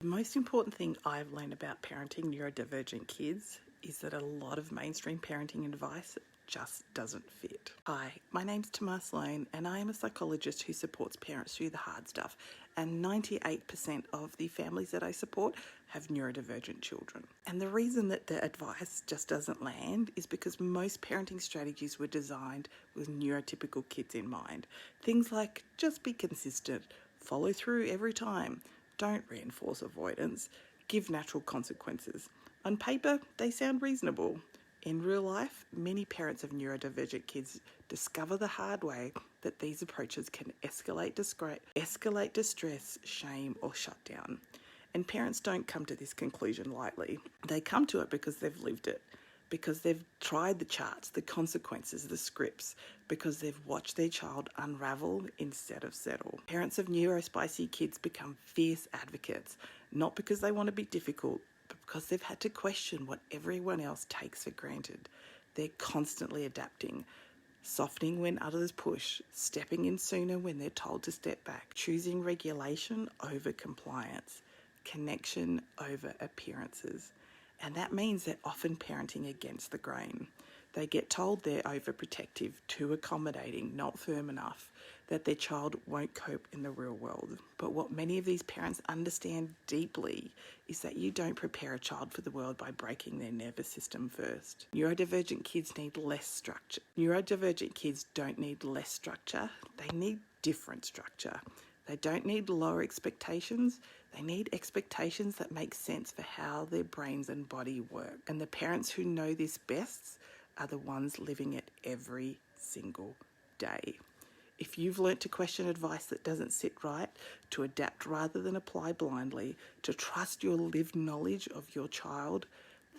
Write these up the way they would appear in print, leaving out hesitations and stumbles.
The most important thing I've learned about parenting neurodivergent kids is that a lot of mainstream parenting advice just doesn't fit. Hi, my name's Tamar Sloan and I am a psychologist who supports parents through the hard stuff, and 98% of the families that I support have neurodivergent children. And the reason that the advice just doesn't land is because most parenting strategies were designed with neurotypical kids in mind. Things like just be consistent, follow through every time, don't reinforce avoidance, give natural consequences. On paper, they sound reasonable. In real life, many parents of neurodivergent kids discover the hard way that these approaches can escalate distress, shame, or shutdown. And parents don't come to this conclusion lightly. They come to it because they've lived it, because they've tried the charts, the consequences, the scripts, because they've watched their child unravel instead of settle. Parents of neurospicy kids become fierce advocates, not because they want to be difficult, but because they've had to question what everyone else takes for granted. They're constantly adapting, softening when others push, stepping in sooner when they're told to step back, choosing regulation over compliance, connection over appearances. And that means they're often parenting against the grain. They get told they're overprotective, too accommodating, not firm enough, that their child won't cope in the real world. But what many of these parents understand deeply is that you don't prepare a child for the world by breaking their nervous system first. Neurodivergent kids need less structure. Neurodivergent kids don't need less structure, they need different structure. They don't need lower expectations. They need expectations that make sense for how their brains and body work. And the parents who know this best are the ones living it every single day. If you've learnt to question advice that doesn't sit right, to adapt rather than apply blindly, to trust your lived knowledge of your child,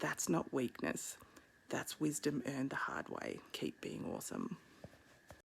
that's not weakness. That's wisdom earned the hard way. Keep being awesome.